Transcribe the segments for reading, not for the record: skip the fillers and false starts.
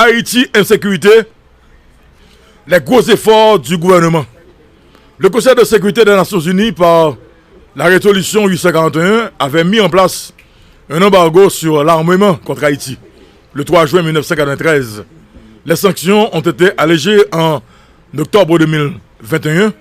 Haïti, insécurité, les gros efforts du gouvernement. Le Conseil de sécurité des Nations Unies, par la résolution 841, avait mis en place un embargo sur l'armement contre Haïti le 3 juin 1993. Les sanctions ont été allégées en octobre 2021.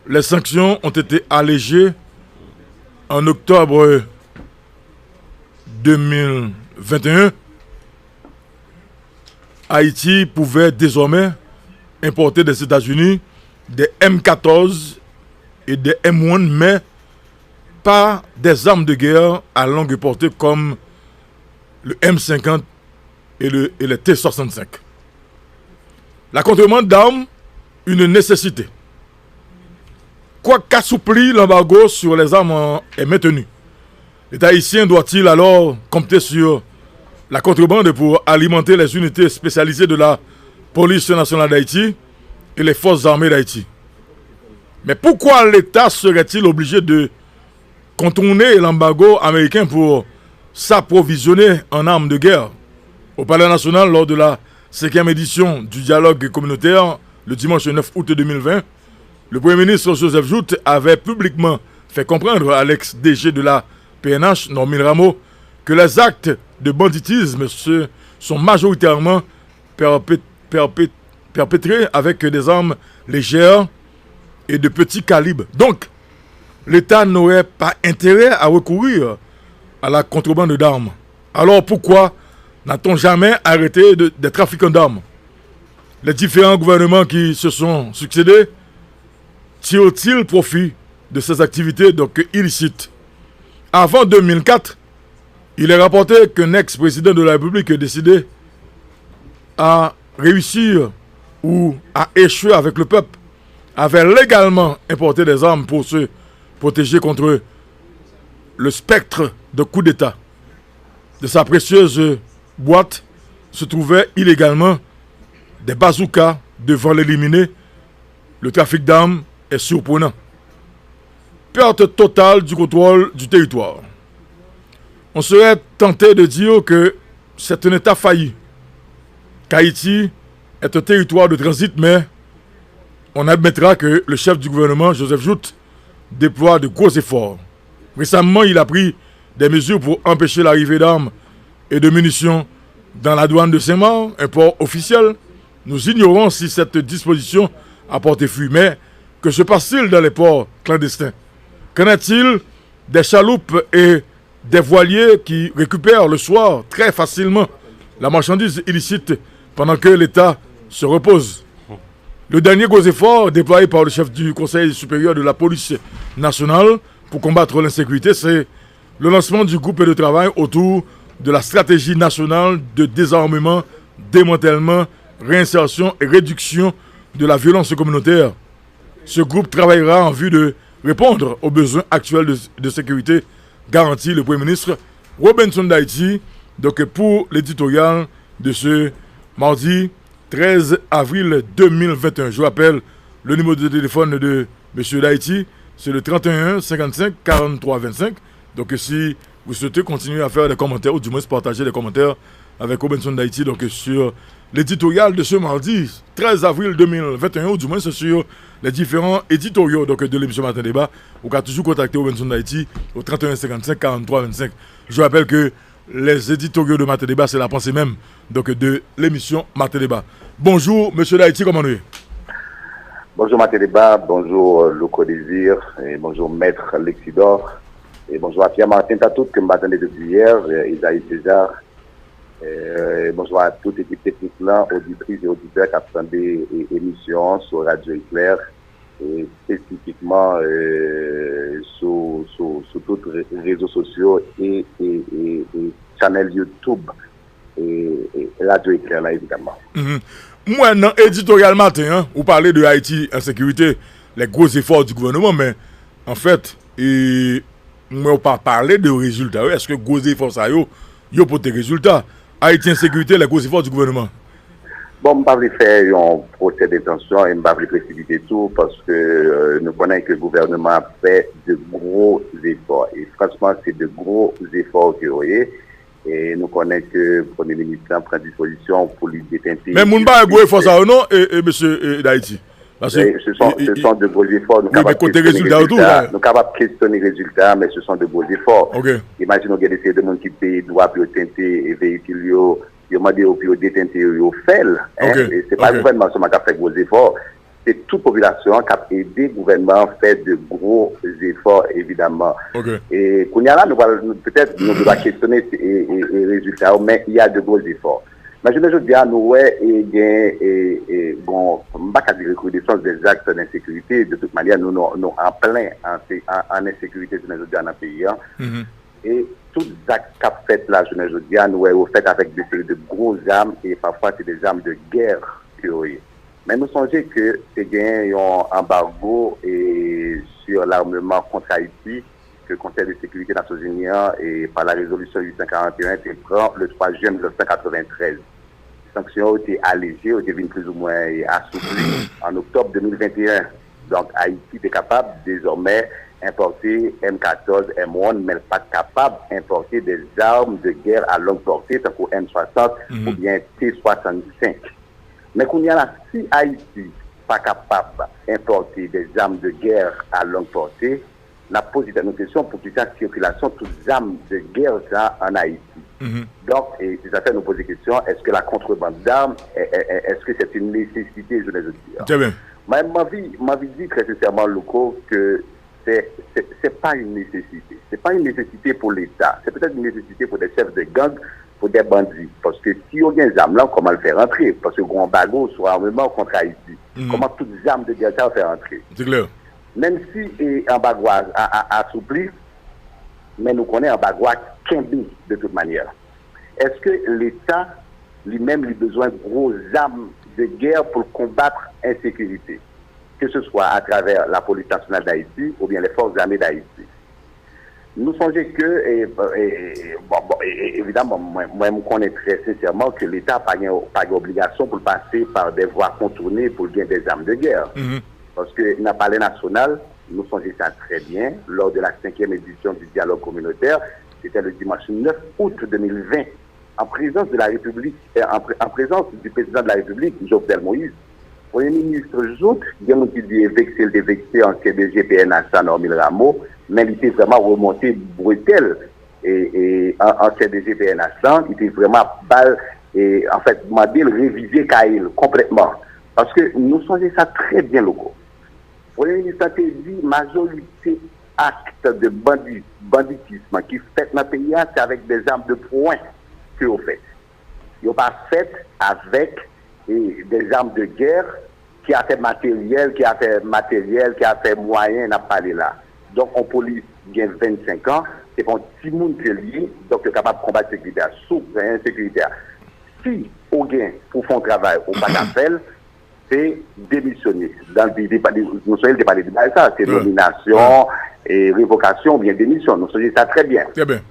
Les sanctions ont été allégées en octobre 2021. Haïti pouvait désormais importer des États-Unis des M14 et des M1, mais pas des armes de guerre à longue portée comme le M50 et le T65. La contrebande d'armes, une nécessité. Quoi qu'assoupli, l'embargo sur les armes est maintenu. L'État haïtien doit-il alors compter sur la contrebande pour alimenter les unités spécialisées de la police nationale d'Haïti et les forces armées d'Haïti? Mais pourquoi l'État serait-il obligé de contourner l'embargo américain pour s'approvisionner en armes de guerre? Au Palais national, lors de la 5e édition du dialogue communautaire, le dimanche 9 août 2020, le Premier ministre Joseph Jout avait publiquement fait comprendre à l'ex-DG de la PNH, Normil Rameau, que les actes de banditisme sont majoritairement perpétrés avec des armes légères et de petit calibre. Donc, l'État n'aurait pas intérêt à recourir à la contrebande d'armes. Alors pourquoi n'a-t-on jamais arrêté des trafiquants d'armes? Les différents gouvernements qui se sont succédés tirent-ils profit de ces activités donc illicites? Avant 2004, il est rapporté qu'un ex-président de la République a décidé à réussir ou à échouer avec le peuple, avait légalement importé des armes pour se protéger contre le spectre de coup d'État. De sa précieuse boîte se trouvaient illégalement des bazookas devant l'éliminer. Le trafic d'armes est surprenant. Perte totale du contrôle du territoire. On serait tenté de dire que c'est un État failli, qu'Haïti est un territoire de transit, mais on admettra que le chef du gouvernement, Joseph Jout, déploie de gros efforts. Récemment, il a pris des mesures pour empêcher l'arrivée d'armes et de munitions dans la douane de Saint-Marc, un port officiel. Nous ignorons si cette disposition a porté fruit. Mais que se passe-t-il dans les ports clandestins? Qu'en est-il des chaloupes et des voiliers qui récupèrent le soir très facilement la marchandise illicite pendant que l'État se repose? Le dernier gros effort déployé par le chef du Conseil supérieur de la police nationale pour combattre l'insécurité, c'est le lancement du groupe de travail autour de la stratégie nationale de désarmement, démantèlement, réinsertion et réduction de la violence communautaire. Ce groupe travaillera en vue de répondre aux besoins actuels de sécurité, garantit le Premier ministre Robinson d'Haïti, donc pour l'éditorial de ce mardi 13 avril 2021. Je vous rappelle le numéro de téléphone de M. d'Haïti, c'est le 31 55 43 25. Donc si vous souhaitez continuer à faire des commentaires, ou du moins partager des commentaires avec Robinson d'Haïti, donc sur l'éditorial de ce mardi 13 avril 2021, ou du moins sur les différents éditoriaux donc, de l'émission Matin Débat, vous pouvez toujours contacter Robinson d'Haïti au 31 55 43 25. Je rappelle que les éditoriaux de Matin Débat, c'est la pensée même donc, de l'émission Matin Débat. Bonjour, monsieur d'Haïti, comment nous est? Bonjour Matin Débat, bonjour Loco Désir, et bonjour Maître Lexidor, et bonjour à Pierre-Martin Tatout, que je m'attendais depuis hier, Isaïe César, et bonjour à toute l'équipe technique là, auditrices et auditeurs qui attendent l'émission sur Radio Éclair, et spécifiquement sur tous les réseaux sociaux et channel YouTube et Radio Éclair là évidemment. Moi, dans l'éditorial matin, vous parlez de Haïti insécurité, les gros efforts du gouvernement, mais en fait, moi, on pas parler de résultats. Est-ce que gros efforts ça yo pour des résultats? Haïti insécurité, les gros efforts du gouvernement. Bon, je ne vais pas faire un procès d'intention et je ne vais pas précipiter tout parce que nous connaissons que le gouvernement fait de gros efforts. Et franchement, c'est de gros efforts que vous voyez. Et nous connaissons que le Premier ministre prend disposition pour lui détenter. Mais Mounba est gros ça, non, et monsieur d'Haïti. Ce sont de beaux efforts. Nous sommes capables de questionner les résultats, mais ce sont de beaux efforts. Okay. Imaginons qu'il y a des gens qui payent droit pour tenter et véhicules, ils demandent pour détenter, ils fait. Ce n'est pas le gouvernement qui a fait de gros efforts. C'est toute population qui a aidé le gouvernement à faire de gros efforts, évidemment. Et peut-être nous devons questionner les résultats, mais il y a de gros efforts. Mais je veux dire, nous, bon, je ne vais pas dire recrudescence des actes d'insécurité. De toute manière, nous en plein en insécurité dans le pays. Et tous les actes qu'a fait là, je veux dire, nous avons fait avec des séries de grosses armes et parfois c'est des armes de guerre. Mais nous songeons que c'est un embargo sur l'armement contre Haïti que le Conseil de sécurité des Nations Unies et par la résolution 841 qui prend le 3 juin 1993. Les sanctions ont été allégées, ont été plus ou moins assouplies en octobre 2021. Donc Haïti est capable désormais importer M14, M1, mais pas capable d'importer des armes de guerre à longue portée, tant qu'au M60 ou bien T65. Mais qu'on y a là, si Haïti n'est pas capable d'importer des armes de guerre à longue portée, la posé une question pour qu'il y ait une circulation de toutes les armes de guerre en Haïti. Donc, ça fait nous poser la question, est-ce que la contrebande d'armes, est-ce que c'est une nécessité, je vais dire. Très bien. Ma vie dit très sincèrement, Loco, que c'est pas une nécessité. C'est pas une nécessité pour l'État. C'est peut-être une nécessité pour des chefs de gang, pour des bandits. Parce que si on a des armes là, comment le faire entrer? Parce que grand bagot soit armement contre Haïti. Comment toutes les armes de guerre ça faire entrer? C'est clair. Même si un bagois a assoupli, mais nous connaissons un bagois Kimbi de toute manière. Est-ce que l'État lui-même a besoin de gros armes de guerre pour combattre l'insécurité, que ce soit à travers la police nationale d'Haïti ou bien les forces armées d'Haïti? Nous songeons que, évidemment, moi, je connais très sincèrement que l'État n'a pas d'obligation pour passer par des voies contournées pour gagner des armes de guerre. Parce que dans le palais national, nous songeons ça très bien, lors de la 5e édition du dialogue communautaire, c'était le dimanche 9 août 2020, en présence de la République, en présence du président de la République, Jovenel Moïse, Premier ministre Jout, il y a qui dit vexé en CDG PNH Normil Rameau, mais il était vraiment remonté brutal et en CDG PNH, il était vraiment balle et en fait, m'a dit réviser Kaïl complètement. Parce que nous songeons ça très bien, locaux. Le Premier ministre a dit majorité acte de banditisme qui fait dans le pays, c'est avec des armes de poing que vous faites. Ils n'ont pas fait avec des armes de guerre qui a fait matériel, qui a fait moyen à parler là. Donc, on police qui a 25 ans, c'est pour un petit monde qui est lié, donc il est capable de combattre la sécurité, sous l'insécurité. Si on gagne pour faire un travail au pas d'appel, c'est démissionner. Dans le pays, nous sommes pas de ça, c'est nomination et révocation ou bien démission. Nous sommes ça très bien. Très bien.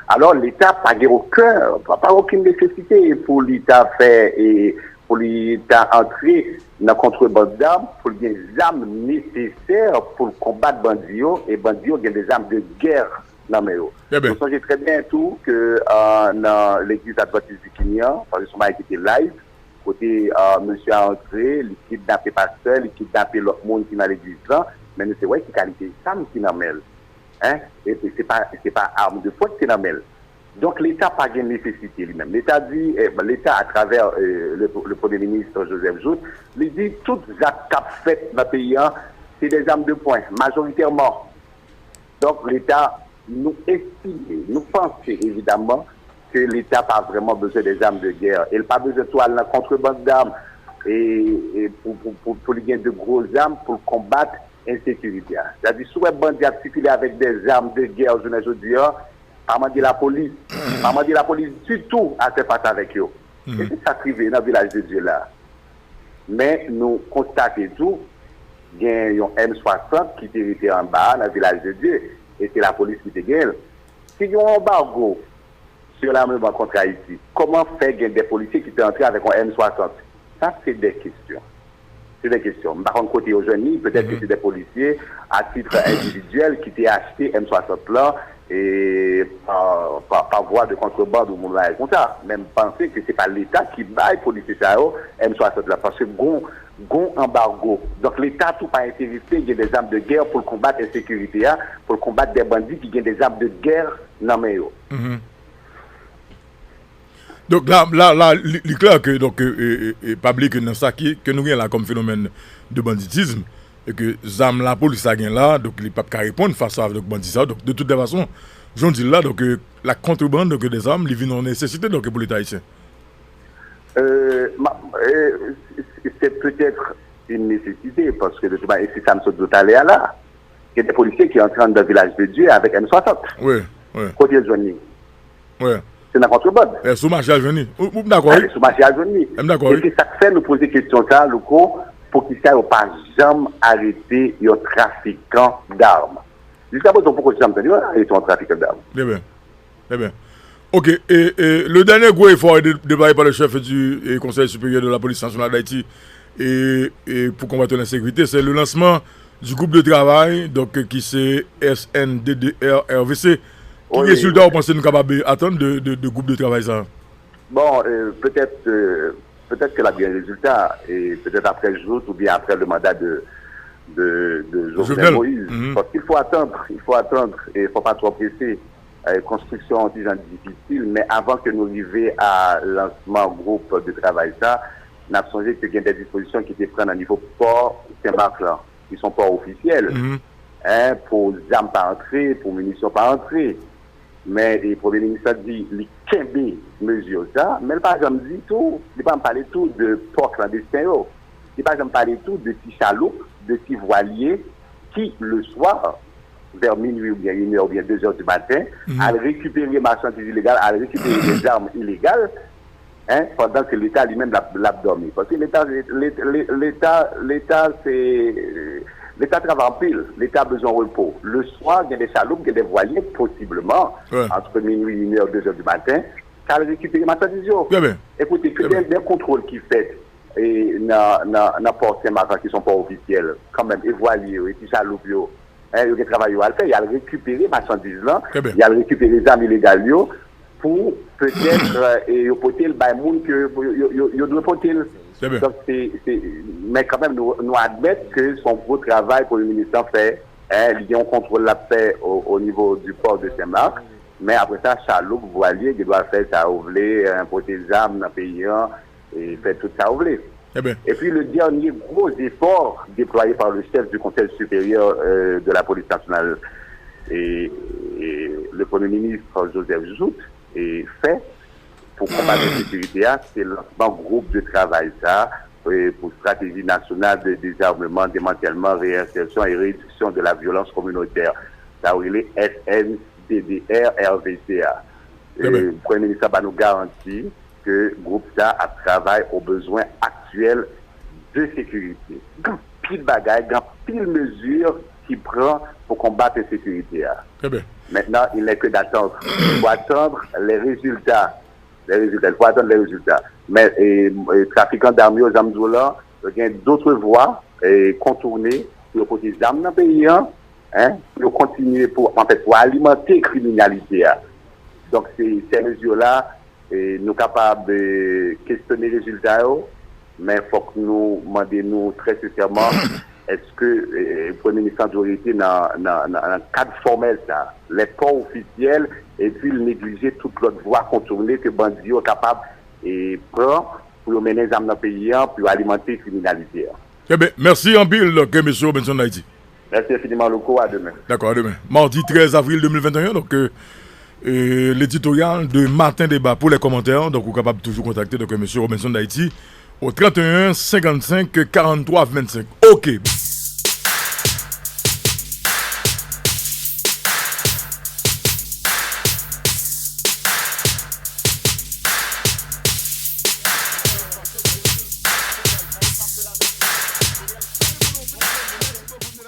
Alors, l'État n'a pas aucune nécessité pour l'État faire et pour l'État entrer dans la contrebande d'armes, pour les armes nécessaires pour combattre Bandio, et Bandio a des armes de guerre dans mes eaux. Nous savons très bien tout que dans l'église adventiste du Kenya, parce que son mari était live, côté monsieur a entré, il kidnappé pasteur, il kidnappé l'autre monde qui est dans l'église là, mais nous savons qu'il qualité arme qui n'a mêle. Hein? Et c'est pas arme de poing qui n'a mêle. Donc l'État n'a pas de nécessité lui-même. L'État dit, l'État à travers le Premier ministre Joseph Jout, il dit toutes les actes faites dans le pays, c'est des armes de poing, majoritairement. Donc l'État nous estime, nous pensons évidemment que l'État n'a pas vraiment besoin des armes de guerre. Il n'a pas besoin de toi la contrebande d'armes et pour lui gagner de grosses armes pour combattre l'insécurité. C'est-à-dire, si un bandit a circulé avec des armes de guerre, je ne dis pas, pas dit la police du tout à faire face avec eux. Et c'est ça privé dans le village de Dieu là. Mais nous constatons tout, il y a un M60 qui était en bas dans le village de Dieu, et c'est la police qui était gagne. Si il y a un embargo sur l'armement contre Haïti, comment faire des policiers qui sont entrés avec un M60? Ça, c'est des questions. C'est des questions. Par contre, côté aux jeunes, peut-être que c'est des policiers à titre individuel qui t'ont acheté M60 là et par voie de contrebande ou mon comme ça. Même penser que c'est pas l'État qui baille pour ça M60 là parce que gon embargo. Donc l'État tout pas intéressé, il y a des armes de guerre pour combattre l'insécurité, pour combattre des bandits qui ont des armes de guerre dans mes yo. Donc là, il est clair que donc public dans ça que nous avons là comme phénomène de banditisme et que zam la police a gain là, donc il pas qu'à répondre face à donc bandits ça. Donc de toute façon, j'en dis là donc la contrebande donc des armes, il vient en nécessité donc pour l'État haïtien. C'est peut-être une nécessité parce que de toute manière, si ça me saute tout à l'heure là, il y a des policiers qui entrent dans le village de Dieu avec M60. Oui. Côté de Johnny. Oui. C'est la contrebande. Sous marché à venir. D'accord. Sous marché à venir. D'accord. Et c'est ça fait nous poser question ça, le coup, pour qu'ils ne pas jamais arrêter les trafiquants d'armes. Jusqu'à présent, pourquoi tu as arrêté un trafiquant d'armes? Très bien. Ok. Et le dernier gros effort débarqué par le chef du Conseil supérieur de la police nationale d'Haïti et pour combattre l'insécurité, c'est le lancement du groupe de travail donc qui c'est SNDDR-RVC. Quel résultat vous pensez nous capables d'attendre de groupe de travail ça? Bon, peut-être qu'elle a bien résultat, et peut-être après le jour ou bien après le mandat de Jovenel Moïse. Parce qu'il faut attendre, et il ne faut pas trop presser. Construction antigène difficile, mais avant que nous arrivions à lancement groupe de travail ça, nous avons songé qu'il y a des dispositions qui étaient prises à niveau port Saint-Marc là, qui sont pas officielles. Pour armes pas entrer, pour munitions pas entrer. Mais le Premier ministre a dit les 15 mesures ça, mais il n'a pas jamais dit tout, il n'a pas parlé tout de port clandestin, il n'a pas jamais parlé tout de petits chaloupes, de petits voiliers qui, le soir, vers minuit ou bien 1h ou bien 2h du matin, à récupérer les marchandises illégales, à récupérer des armes illégales, pendant que l'État lui-même l'a dormi. Parce que l'État travaille en pile, l'État a besoin de repos. Le soir, il y a des chaloupes, il y a des voiliers, possiblement, entre minuit, 1h, 2h du matin, qui a récupéré les marchandises. Écoutez, que des contrôles qui fait dans Port Saint-Marc qui ne sont pas officiels, quand même, les voiliers, les petits chaloupes, il y a des travailleurs à le faire, il y a récupéré les marchandises là, il y a récupéré les armes illégales pour peut-être porter le bail que il doit porter. Donc mais quand même nous admettons que son gros travail pour le ministère fait, il y a un contrôle la fait au niveau du port de Saint-Marc, mais après ça chaloupe voilier qui doit faire ça ouvler, porter les armes dans le pays et faire tout ça ouvler. Et puis le dernier gros effort déployé par le chef du Conseil supérieur de la police nationale et le Premier ministre Joseph Jout fait pour combattre l'insécurité, c'est le groupe de travail ça pour stratégie nationale de désarmement, démantèlement, réinsertion et réduction de la violence communautaire. Ça où il est SNDDR-RVCA. Le Premier ministre va nous garantir que le groupe ça a travaillé aux besoins actuels de sécurité. Grand pile bagaille, grand pile mesure qui prend pour combattre l'insécurité. Maintenant, il n'est que d'attendre. Il faut attendre les résultats. Il faut attendre les résultats. Mais les trafiquants d'armes aux Amzoula, il y a d'autres voies contournées pour porter des armes dans le pays, pour continuer pour alimenter la criminalité. Donc, ces mesures-là, nous sommes capables de questionner les résultats, mais il faut que nous demandions très sincèrement est-ce que le Premier ministre a été dans un cadre formel, ça, les ports officiels, et puis négliger toute l'autre voie contournée que bandits sont capables de prendre pour mener les armes dans le pays, pour alimenter la criminalité. Merci en pile, M. Robinson d'Haïti. Merci infiniment, Loco. À demain. D'accord, à demain. Mardi 13 avril 2021, donc l'éditorial de Martin Débat pour les commentaires. Donc, vous êtes capable de toujours contacter M. Robinson d'Haïti au 31 55 43 25. OK.